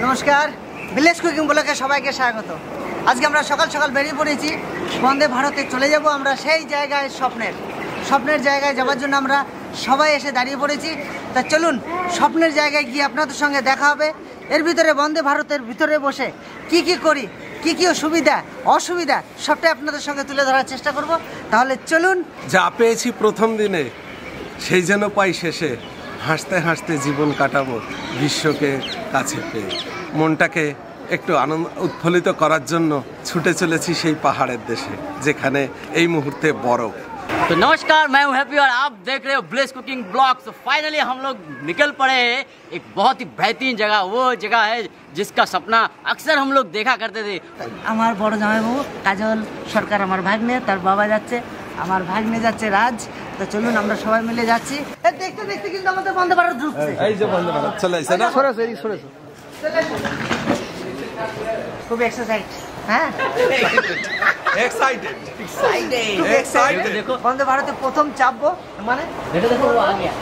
নমস্কার, village cooking ব্লগে সবাইকে স্বাগত। আজকে আমরা সকাল সকাল বেরিয়ে পড়েছি, বন্দে ভারতে চলে যাব আমরা সেই জায়গায়, স্বপ্নের জায়গায় যাওয়ার জন্য আমরা সবাই এসে দাঁড়িয়ে পড়েছি। তা চলুন স্বপ্নের জায়গায় গিয়ে আপনাদের সঙ্গে দেখা হবে। এর ভিতরে বন্দে ভারতের ভিতরে বসে কি করি, কি সুবিধা অসুবিধা সবটাই আপনাদের সঙ্গে তুলে ধরার চেষ্টা করব। তাহলে চলুন। যা পেয়েছি প্রথম দিনে সেই যেন পাই শেষে, হাসতে হাসতে জীবন কাটাবো বিশ্বকে কাছে পেয়ে। মনটাকে একটু আনন্দ উৎফুল্লিত করার জন্য ছুটে চলেছি সেই পাহাড়ের দেশে, যেখানে এই মুহূর্তে বরফ। तो नमस्कार, मैं हूं हैप्पी और आप देख रहे हो विलेज कुकिंग ब्लॉग। तो फाइनली हम लोग निकल पड़े हैं एक बहुत ही बेहतरीन जगह। वो जगह है जिसका सपना अक्सर हम लोग देखा करते थे। আমার বড় জামাইবাবু কাজল সরকার, আমার ভাগ্নে, তার বাবা যাচ্ছে, আমার ভাগ্নে যাচ্ছে রাজ। তো চলুন আমরা সবাই মিলে যাচ্ছি। দেখতে দেখতে কিন্তু আমাদের বন্দে ভারত ঢুকছে। এই যে বন্দে ভারত চলে আসছে না, খুব এক্সাইটেড। হ্যাঁ, এক্সাইটেড। देखो বন্দে ভারতে प्रथम চাপবো, মানে बेटा देखो वो आ गया।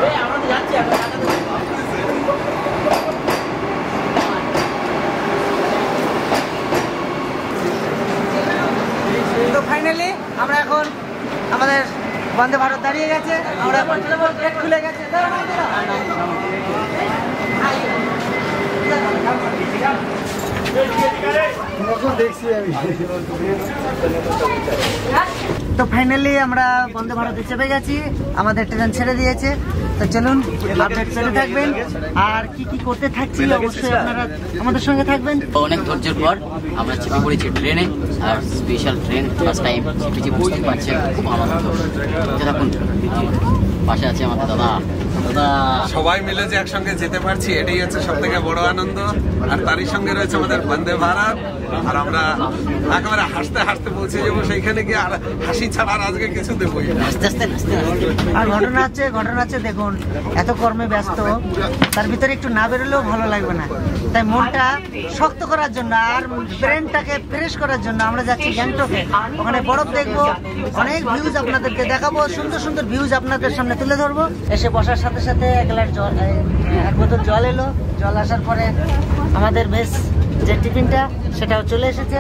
ए আমরা তো যাচ্ছি এখন। তো ফাইনালি আমরা এখন আমাদের বন্দে ভারত দাঁড়িয়ে গেছে। আমরা এখন গেট খুলে গেছে। তো ফাইনালি আমরা বন্দে ভারতে চেপে গেছি, আমাদের ট্রেন ছেড়ে দিয়েছে। তো চলুন আপডেট পেতে থাকবেন, আর কি করতে থাকছি অবশ্যই আপনারা আমাদের সঙ্গে থাকবেন। অনেক ধৈর্যের পর আমরা চেপে পড়েছি ট্রেনে, আর স্পেশাল ট্রেন, ফার্স্ট টাইম চেপেছি, বুঝতে পারছেন খুব আনন্দ। দেখুন পাশে আছে আমাদের দাদা। সবাই মিলে যে একসঙ্গে যেতে পারছি, এটাই হচ্ছে সব থেকে বড় আনন্দ। আর তারই সঙ্গে রয়েছে আমাদের বন্দে ভারত, আর আমরা একেবারে হাসতে হাসতে পৌঁছে যাবো সেইখানে গিয়ে। আর হাসি ছাড়া আর আজকে কিছু দেবই না। আস্তে আস্তে আস্তে আর ঘটনা আছে দেখুন, এত কর্মে ব্যস্ত, তার ভিতরে একটু না বেরোলেও ভালো লাগবে না। তাই মনটা শক্ত করার জন্য আর ব্রেনটাকে ফ্রেশ করার জন্য আমরা যাচ্ছি গ্যাংটকে। ওখানে বরফ দেখবো, অনেক ভিউজ আপনাদেরকে দেখাবো, সুন্দর সুন্দর ভিউজ আপনাদের সামনে তুলে ধরবো। এসে বসার সাথে সাথে এক বোতল জল এলো। জল আসার পরে আমাদের বেশ যে টিফিনটা সেটাও চলে এসেছে,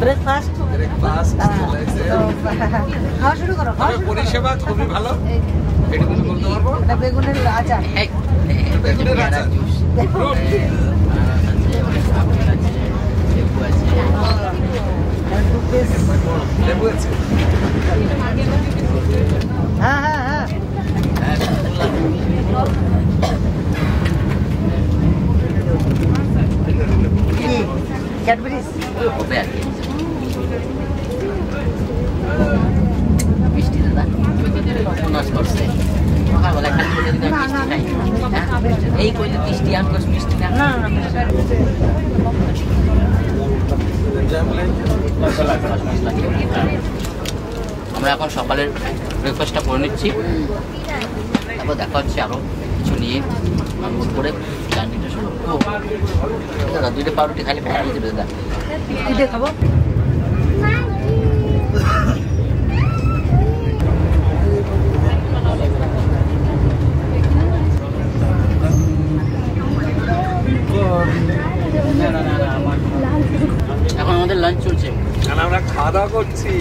ব্রেকফাস্ট। খাওয়া শুরু করো। পরিষেবা খুবই ভালো। এটা বেগুনের আচার, বেগুনের আচার, লেবু আছে। হ্যাঁ হ্যাঁ হ্যাঁ। ক্যাডবেরিজ মিষ্টি দাদা পনাশ করছে সকালবেলা খালি করে দিলাম মিষ্টি খাই। এই কইলে মিষ্টি আর কোস মিষ্টি না। না আমরা এখন সকালের ব্রেকফাস্টটা করে নিচ্ছি, তারপর দেখা হচ্ছে আরো কিছু নিয়ে করে জার্নিটা শুরু। দাদা দুইটা পাউরুটি খালি পাঠিয়ে দেবে দাদা। কি দিয়ে খাবো? এখন আমাদের লাঞ্চ চলছে, আমরা খাওয়া দাওয়া করছি।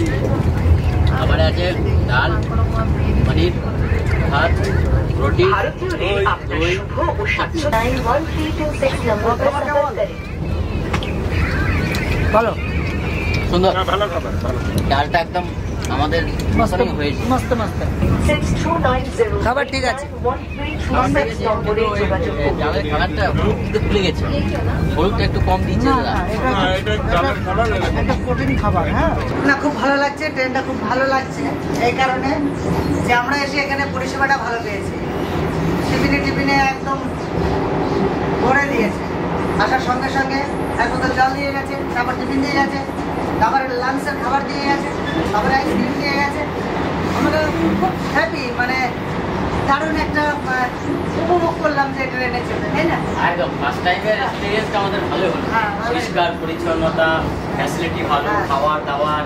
খাবারে আছে ডাল, পনির, ভাত, রুটি, দই। বলো। সুন্দর ভালো খাবার, ভালো। ডালটা একদম আমাদের মস্ত হয়েছে। মস্ত খাবার ঠিক আছে। ডালের খাবারটা হলুদ দিতে ভুলে গেছে, হলুদটা একটু কম দিচ্ছে দাদা। প্রোটিন খাবার। হ্যাঁ না, খুব ভালো লাগছে, ট্রেনটা খুব ভালো লাগছে এই কারণে যে আমরা এসে এখানে পরিষেবাটা ভালো পেয়েছি। টিফিনে একদম ভরে দিয়েছে, আসার সঙ্গে সঙ্গে এক বোতল জল দিয়ে গেছে, তারপর টিফিন দিয়ে গেছে, তারপরে লাঞ্চের খাবার দিয়ে গেছে, তারপরে আইসক্রিম দিয়ে গেছে। আমরা খুব হ্যাপি, মানে দারুণ একটা উপভোগ করলাম যে ট্রেনে চেপে, তাই না? একদম ফার্স্ট টাইমের এক্সপেরিয়েন্সটা আমাদের ভালো হলো। পরিষ্কার পরিচ্ছন্নতা, ফ্যাসিলিটি ভালো, খাবার দাবার।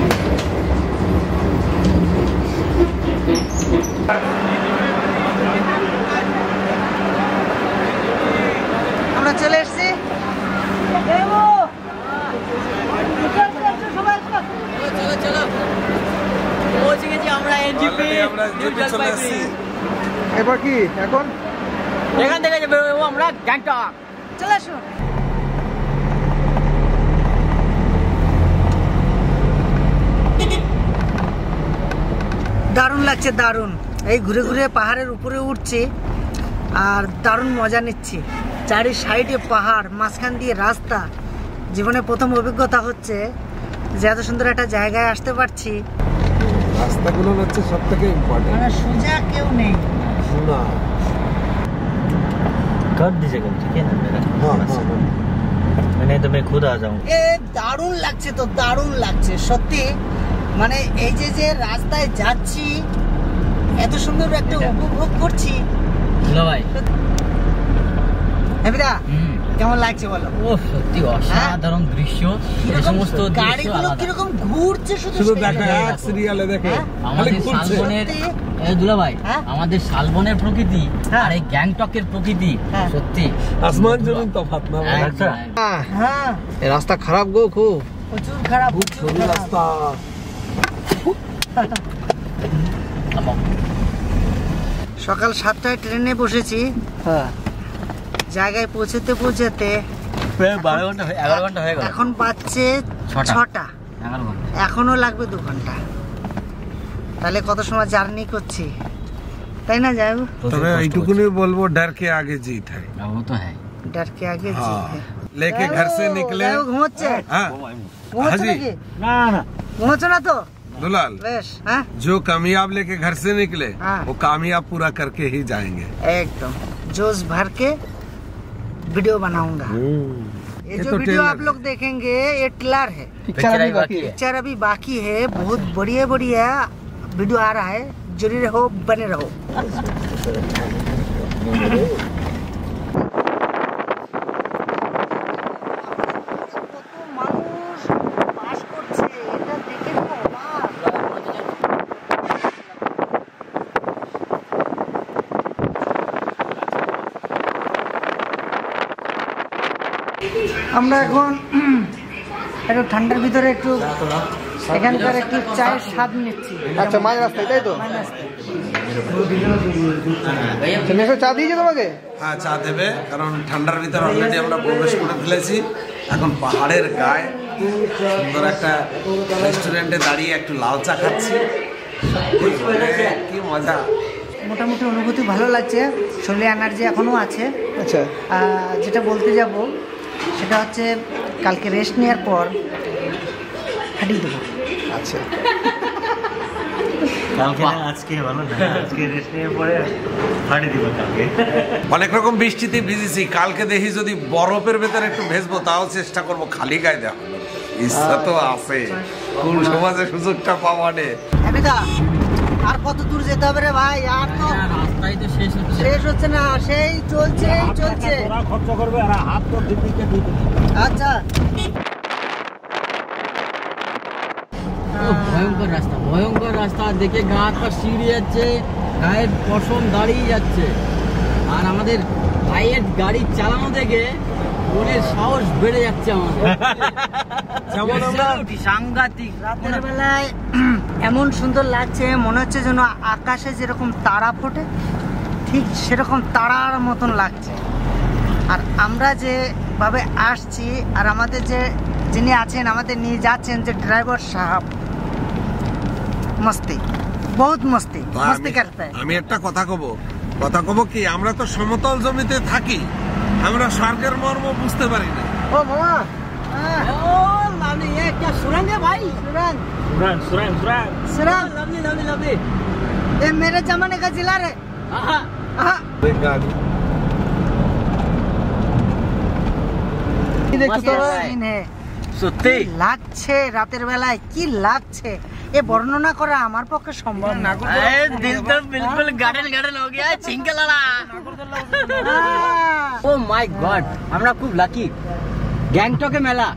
Already আমরা জিপে চলে এসেছি। এবার কি এখন এখান থেকে যাবে আমরা গ্যাংটক। চলে আসো। দারুণ লাগছে, দারুণ। এই ঘুরে ঘুরে পাহাড়ের উপরে উঠছি আর দারুণ মজা নিচ্ছি। চারি সাইডে পাহাড়, মাঝখান দিয়ে রাস্তা। জীবনে প্রথম অভিজ্ঞতা হচ্ছে যে এত সুন্দর একটা জায়গায় আসতে পারছি। রাস্তাগুলো হচ্ছে সব থেকে ইম্পর্টেন্ট। মানে সোজা কেউ নেই। না कर दीजिएगा ठीक है ना मेरा मैंने तो मैं खुद आ जाऊंगा। এ দারুণ লাগছে তো, দারুণ লাগছে সত্যি। মানে এই যে যে রাস্তায় যাচ্ছি, এত সুন্দর একটা উপভোগ করছি। হ্যালো ভাই, হেবিদা কেমন লাগছে বলো? ও সত্যি অসাধারণ দৃশ্য। এই সমস্ত গাড়িগুলো কিরকম ঘুরছে শুধু শুধু সেই দেখো, জায়গায়। এক সিরিয়ালে দেখো আমাদের শালবনের দুলা ভাই, হ্যাঁ? আমাদের শালবনের প্রকৃতি হ্যাঁ। আর এই গ্যাংটকের প্রকৃতি হ্যাঁ। সত্যি আসমান জমিন তফাৎ না ভাই। একদম। হ্যাঁ এই রাস্তা খারাপ গো খুব। প্রচুর খারাপ, খুব প্রচুর সরু খারাপ। রাস্তা। সকাল 7টায় ট্রেনে বসেছি, হ্যাঁ জায়গায় পৌঁছতে পৌঁছতে 11 ঘন্টা হয়ে গেল। এখন বাজছে 6টা। 11 ঘন্টা। এখনো লাগবে 2 ঘন্টা। তাহলে কত সময় জার্নি করছি, তাই না? যাই তবে এইটুকুনি বলবো, डर के आगे जीत है। वो तो है। डर के आगे हाँ। जीत है। लेके घर से निकले। ঘুমোচ্ছে हाँ ঘুমোচ্ছে हाजी। নাকি? ना ना ঘুমোচ্ছে না তো? दुलाल, বেশ, হ্যাঁ जो कामयाब लेके घर से निकले हाँ। वो कामयाब पूरा करके ही जाएंगे। एकदम जोश भर के वीडियो बनाऊंगा। ये ये जो तो वीडियो ट्रेलर आप लोग देखेंगे ये ट्रेलर है। पिक्चर अभी बाकी है। पिक्चर अभी बाकी है, बहुत बढ़िया बढ़िया वीडियो आ रहा है। जुड़े रहो, बने रहो। মানুষ বাস করছে, এটা দেখে তো অবাক। আমরা এখন একটু ঠান্ডার ভিতরে একটু এখানকার একটু চায়ের স্বাদ নিচ্ছি। আচ্ছা মাঝ রাস্তায় তাই তো? মেশো চা দিয়েছে তোমাকে? হ্যাঁ চা দেবে, কারণ ঠান্ডার ভিতরে অলরেডি আমরা প্রবেশ করে ফেলেছি। এখন পাহাড়ের গায়ে সুন্দর একটা রেস্টুরেন্টে দাঁড়িয়ে একটু লাল চা খাচ্ছি। কি মজা! মোটামুটি অনুভূতি ভালো লাগছে, শরীরে এনার্জি এখনও আছে। আচ্ছা যেটা বলতে যাব সেটা হচ্ছে কালকে রেস্ট নেওয়ার পর হাঁটিয়ে দেবো। আচ্ছা কালকে না আজকে ভালো না আজকে রেস্ট নিয়ে পরে ফাড়ি দিব কালকে। অনেক রকম বৃষ্টিতে ভিজেছি, কালকে দেখি যদি বরফের ভেতরে একটু ভেজবো, তাও চেষ্টা করবো খালি গায়ে দেওয়া। ইচ্ছা তো আছে, কোন সমাজে সুযোগটা পাওয়া নেই। হ্যাঁ, আর কত দূর যেতে হবে রে ভাই? আর তো রাস্তায় তো শেষ হচ্ছে। শেষ হচ্ছে না, সেই চলছে চলছে। খরচ করবে আর হাত তো দিদিকে দিয়ে দিবি। আচ্ছা ভয়ঙ্কর রাস্তা, ভয়ঙ্কর রাস্তা দেখে গা হাত পা শিউরে যাচ্ছে, গায়ের পশম দাঁড়িয়ে যাচ্ছে। আর আমাদের ভাইয়ের গাড়ি চালানো দেখে মনের সাহস বেড়ে যাচ্ছে আমাদের। যেমন আমরা সাংঘাতিক রাতের বেলায় এমন সুন্দর লাগছে, মনে হচ্ছে যেন আকাশে যেরকম তারা ফোটে ঠিক সেরকম তারার মতন লাগছে। আর আমরা যেভাবে আসছি আর আমাদের যিনি আছেন আমাদের নিয়ে যাচ্ছেন, যে ড্রাইভার সাহেব, মস্তি, বহুত মস্তি মস্তি করতে। আমি একটা কথা কব কি, আমরা তো সমতল জমিতে থাকি, আমরা স্বর্গের মর্ম বুঝতে পারি না। ও বাবা, ও লাভলি, ये क्या सुरंग है भाई? सुरंग सुरंग सुरंग लवली लवली लवली। ये मेरे जमाने का जिला रे। हाँ हाँ। সত্যি লাগছে রাতের বেলায়, কি লাগছে এ বর্ণনা করা আমার পক্ষে সম্ভব না। दिल तो बिल्कुल गार्डन गार्डन हो गया है, छिंके लड़ा। ও মাই গড, আমরা খুব লাকি। গ্যাংটকে মেলা।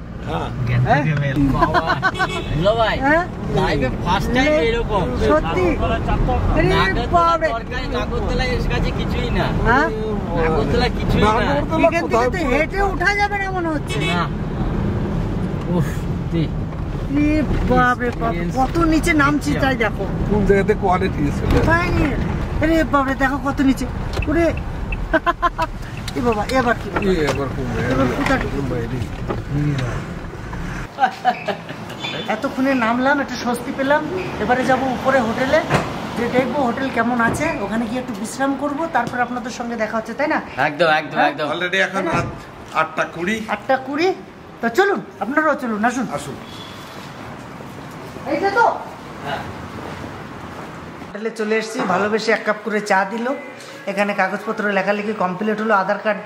হ্যালো ভাই, হ্যাঁ? লাইভে ফার্স্ট টাইম এরকম। সত্যি? আরে বাপরে। নাগরদোলা এর কাছে কিছুই না। হ্যাঁ? নাগরদোলা কিছুই না। এখান থেকে তো হেঁটে উঠা যাবে না মনে হচ্ছে। না। উফ, রে বাপ রে বাপ, কত নিচে নামছি তাই দেখো। কোন জায়গাতে কোয়ালিটি ছিল তাই নি? আরে বাপ রে, দেখো কত নিচে। ওরে এ বাবা, এবার কি এই এবার কমবে এবার কোথা ঢুকবো? এতক্ষণে নামলাম, একটু স্বস্তি পেলাম। এবারে যাব উপরে হোটেলে, যে দেখবো হোটেল কেমন আছে, ওখানে গিয়ে একটু বিশ্রাম করব, তারপর আপনাদের সঙ্গে দেখা হচ্ছে, তাই না? একদম একদম একদম। অলরেডি এখন রাত 8:20। 8:20। তো চলুন, আপনারাও চলুন, আসুন আসুন। এইটা তো হোটেলে চলে এসেছি, ভালোবেসে 1 কাপ করে চা দিল। এখানে কাগজপত্র লেখালেখি কমপ্লিট হলো, আধার কার্ড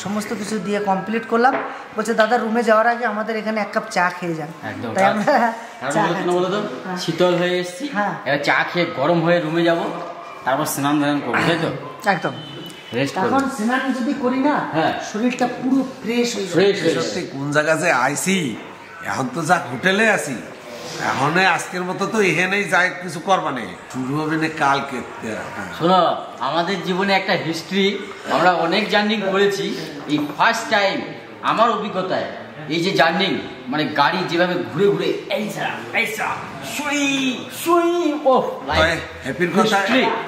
সমস্ত কিছু দিয়ে কমপ্লিট করলাম। বলছে দাদা রুমে যাওয়ার আগে আমাদের এখানে 1 কাপ চা খেয়ে যান। একদম। তাই আমরা চা বলো তো, শীতল হয়ে এসেছি, হ্যাঁ। এবার চা খেয়ে গরম হয়ে রুমে যাব, তারপর স্নান ধান করবো, তাই তো? একদম। রেস্ট এখন স্নান যদি করি না, হ্যাঁ, শরীরটা পুরো ফ্রেশ হয়ে যাবে। ফ্রেশ সত্যি কোন জায়গা যে আইসি, এখন তো যাক হোটেলে আছি, এখন আজকের মতো তো এখানেই যাই কিছু করবা নেই, শুরু হবে না কালকে। শোনো, আমাদের জীবনে একটা হিস্ট্রি, আমরা অনেক জার্নি করেছি। এই ফার্স্ট টাইম আমার অভিজ্ঞতায় এই যে জার্নি, মানে গাড়ি যেভাবে ঘুরে ঘুরে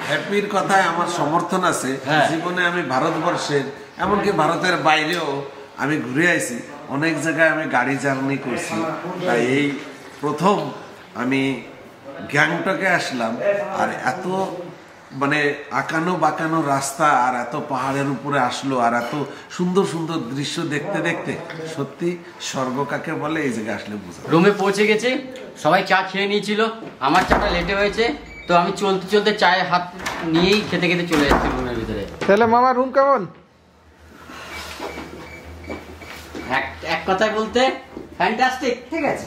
হ্যাপির কথায় আমার সমর্থন আছে। হ্যাঁ। জীবনে আমি ভারতবর্ষের, এমনকি ভারতের বাইরেও আমি ঘুরে আইছি, অনেক জায়গায় আমি গাড়ি জার্নি করছি। তাই এই প্রথম আমি গ্যাংটকে আসলাম, আর এত মানে আঁকানো বাঁকানো রাস্তা, আর এত পাহাড়ের উপরে আসলো, আর এত সুন্দর সুন্দর দৃশ্য দেখতে দেখতে সত্যি স্বর্গ কাকে বলে এই জায়গায় আসলে বুঝা। রুমে পৌঁছে গেছে, সবাই চা খেয়ে নিয়েছিল, আমার চাটা লেটে হয়েছে, তো আমি চলতে চলতে চায়ে হাত নিয়েই খেতে খেতে চলে যাচ্ছি রুমের ভিতরে। তাহলে মামা রুম কেমন? এক কথায় বলতে ফ্যান্টাস্টিক। ঠিক আছে,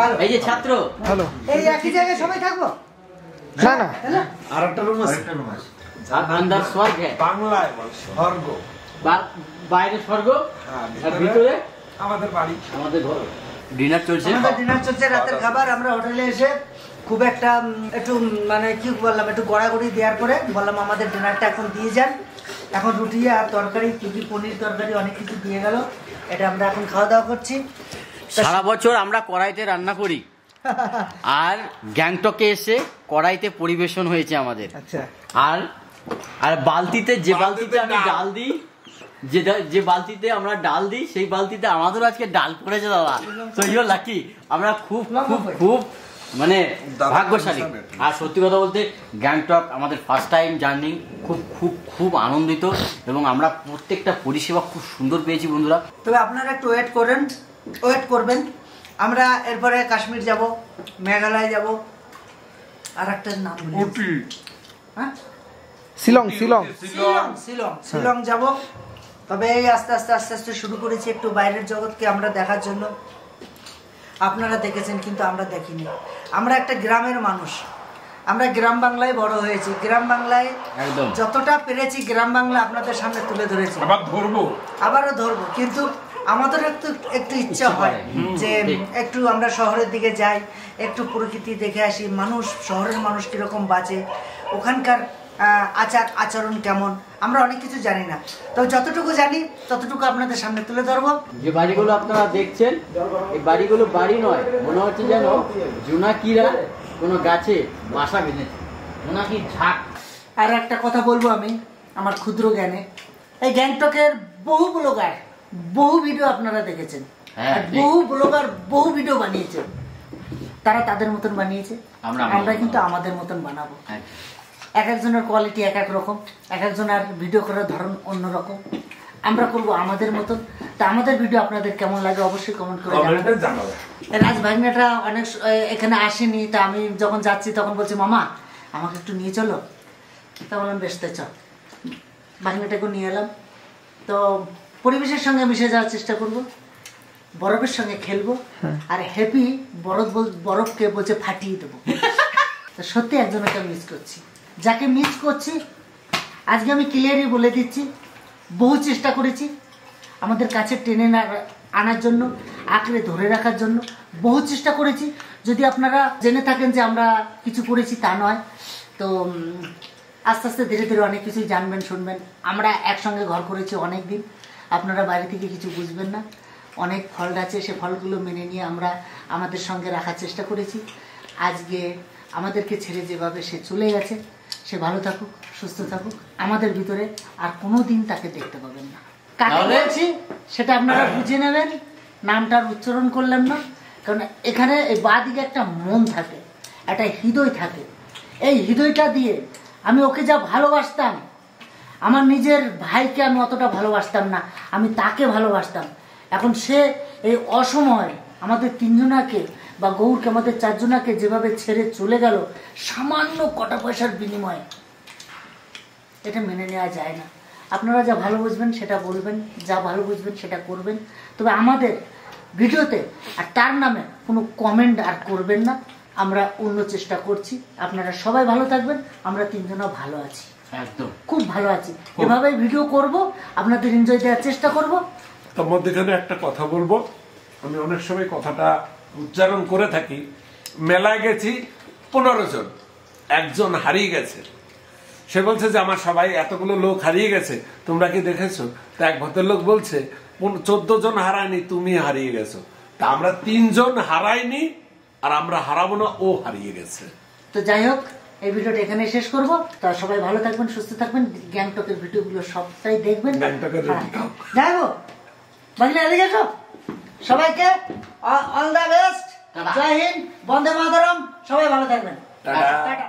ভালো। এই যে ছাত্র, ভালো। এই একই জায়গায় সবাই থাকবো না না, আর একটা রুম আছে, আন্দার স্বর্গ, বাংলায় বলে স্বর্গ, বাইরে স্বর্গ, আর ভিতরে আমাদের বাড়ি, আমাদের ঘর। ডিনার চলছে, আমাদের ডিনার চলছে, রাতের খাবার। আমরা হোটেলে এসে খুব একটা একটু মানে কি বললাম, একটু গড়াগড়ি দেওয়ার পরে বললাম আমাদের ডিনারটা এখন দিয়ে যান। এখন রুটি আর তরকারি, পনির তরকারি অনেক কিছু দিয়ে গেল, এটা আমরা এখন খাওয়া দাওয়া করছি। সারা বছর আমরা কড়াইতে রান্না করি, আর গ্যাংটকে এসে কড়াইতে পরিবেশন হয়েছে আমাদের। আচ্ছা। আর আর বালতিতে, যে বালতিতে আমি ডাল দিই, যে বালতিতে আমরা ডাল দিই, সেই বালতিতে আমাদের আজকে ডাল পড়েছে দাদা। তো ইউ লাকি, আমরা খুব খুব খুব মানে ভাগ্যশালী। আর সত্যি কথা বলতে গ্যাংটক আমাদের ফার্স্ট টাইম জার্নি, খুব খুব খুব আনন্দিত, এবং আমরা প্রত্যেকটা পরিষেবা খুব সুন্দর পেয়েছি বন্ধুরা। তবে আপনারা একটু ওয়েট করবেন। আমরা এরপরে কাশ্মীর যাব, মেঘালয় যাব, আর একটা নাম হ্যাঁ, শিলং যাব। তবে এই আস্তে আস্তে শুরু করেছি একটু বাইরের জগৎকে আমরা দেখার জন্য। আপনারা দেখেছেন কিন্তু আমরা দেখিনি। আমরা একটা গ্রামের মানুষ, আমরা গ্রাম বাংলায় বড় হয়েছি। গ্রাম বাংলায় যতটা পেরেছি গ্রাম বাংলা আপনাদের সামনে তুলে ধরেছি, আবারও ধরবো। কিন্তু আমাদের একটু ইচ্ছা হয় যে একটু আমরা শহরের দিকে যাই, একটু প্রকৃতি দেখে আসি, মানুষ, শহরের মানুষ কিরকম বাঁচে, ওখানকার আচরণ কেমন, আমরা অনেক কিছু জানি না। তো যতটুকু জানি ততটুকু আপনাদের সামনে তুলে ধরবো। যে বাড়িগুলো আপনারা দেখছেন, এই বাড়িগুলো বাড়ি নয়, মনে হচ্ছে যেন জোনাকিরা কোনো গাছে বাসা বেঁধেছে, জোনাকির ঝাঁক। আর একটা কথা বলবো আমি আমার ক্ষুদ্র জ্ঞানে, এই গ্যাংটকের বহু ব্লগার, বহু ভিডিও আপনারা দেখেছেন, বহু ব্লগার বহু ভিডিও বানিয়েছে, তারা তাদের মতন বানিয়েছে, আমরা কিন্তু আমাদের মতন বানাবো। এক একজনের কোয়ালিটি এক এক রকম, এক একজনের ভিডিও করার ধরন অন্যরকম, আমরা করব আমাদের মতন। তা আমাদের ভিডিও আপনাদের কেমন লাগে অবশ্যই কমেন্ট করে জানাবেন। রাজ ভাগ্নেটা অনেক এখানে আসেনি, তা আমি যখন যাচ্ছি তখন বলছি মামা আমাকে একটু নিয়ে চলো, তা বললাম বেশ চ। ভাগ্নেটাকে নিয়ে এলাম, তো পরিবেশের সঙ্গে মিশে যাওয়ার চেষ্টা করব, বরফের সঙ্গে খেলবো, আর হ্যাপি বরফকে বলছে ফাটিয়ে দেবো। তো সত্যি একজনকে মিস করছি, যাকে মিস করছি আজকে আমি ক্লিয়ারই বলে দিচ্ছি। বহু চেষ্টা করেছি আমাদের কাছে টেনে আনার জন্য, আঁকড়ে ধরে রাখার জন্য বহু চেষ্টা করেছি। যদি আপনারা জেনে থাকেন যে আমরা কিছু করেছি তা নয়, তো আস্তে আস্তে ধীরে ধীরে অনেক কিছুই জানবেন, শুনবেন। আমরা একসঙ্গে ঘর করেছি অনেক দিন, আপনারা বাইরে থেকে কিছু বুঝবেন না। অনেক ফল আছে, সে ফলগুলো মেনে নিয়ে আমরা আমাদের সঙ্গে রাখার চেষ্টা করেছি। আজকে আমাদেরকে ছেড়ে যেভাবে সে চলে গেছে, সে ভালো থাকুক, সুস্থ থাকুক, আমাদের ভিতরে আর কোনো দিন তাকে দেখতে পাবেন না। কাকে বলছি সেটা আপনারা বুঝে নেবেন, নামটার উচ্চারণ করলাম না, কারণ এখানে এই বাঁদিকে একটা মন থাকে, একটা হৃদয় থাকে। এই হৃদয়টা দিয়ে আমি ওকে যা ভালোবাসতাম, আমার নিজের ভাইকে আমি অতটা ভালোবাসতাম না, আমি তাকে ভালোবাসতাম। এখন সে এই অসময় আমাদের তিনজনাকে বা গৌরকে, আমাদের চারজনাকে যেভাবে ছেড়ে চলে গেল সামান্য কটা পয়সার বিনিময়ে, এটা মেনে নেওয়া যায় না। আপনারা যা ভালো বুঝবেন সেটা বলবেন, যা ভালো বুঝবেন সেটা করবেন, তবে আমাদের ভিডিওতে আর তার নামে কোনো কমেন্ট আর করবেন না। আমরা অন্য চেষ্টা করছি, আপনারা সবাই ভালো থাকবেন, আমরা তিনজনও ভালো আছি, একদম খুব ভালো আছি। এভাবেই ভিডিও করব, আপনাদের এনজয় দেওয়ার চেষ্টা করব। তার মধ্যেখানে একটা কথা বলবো, আমি অনেক সময় কথাটা উচ্চারণ করে থাকি। মেলায় গেছি 15 জন, একজন হারিয়ে গেছে। সে বলছে যে আমার সবাই এতগুলো লোক হারিয়ে গেছে, তোমরা কি দেখেছো? তা এক ভদ্রলোক বলছে 14 জন হারায়নি, তুমি হারিয়ে গেছো। তা আমরা 3 জন হারাইনি, আর আমরা হারাবো না, ও হারিয়ে গেছে। তো যাই হোক, এই ভিডিওটা এখানে শেষ করব। তা সবাই ভালো থাকবেন, সুস্থ থাকবেন, গ্যাংটকের ভিডিওগুলো সবটাই দেখবেন। গ্যাংটকের যাই হোক, বাকি এদিকে এসো। সবাইকে অল দ্য বেস্ট, জয় হিন্দ, বন্দে মাতরম, সবাই ভালো থাকবেন, টাটা। টাটা।